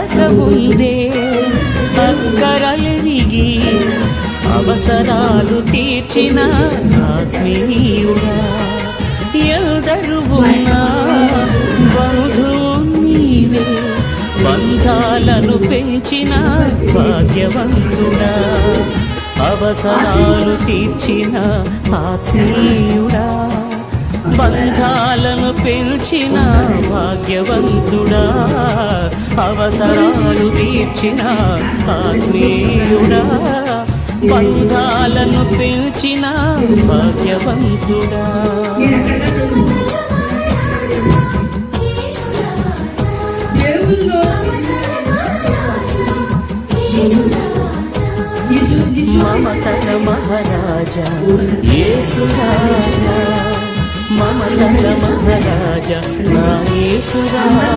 రాకముందే అక్కరలిరిగి అవసరాలు తీర్చిన ఆత్మీయుడా, ఎల్దరు ఉన్నా బంధువు నీవే, బంధాలను పెంచిన భాగ్యవంతుడా, అవసరాలు తీర్చిన ఆత్మీయుడా, బంధాలను పెంచిన భాగ్యవంతుడా, అవసరాలు తీర్చిన ఆత్మీయుడా, బంధాలను పెంచిన భాగ్యవంతుడా. మమతల మహారాజా యేసు రాజా, మమతల మహారాజా నా యేసు రాజా.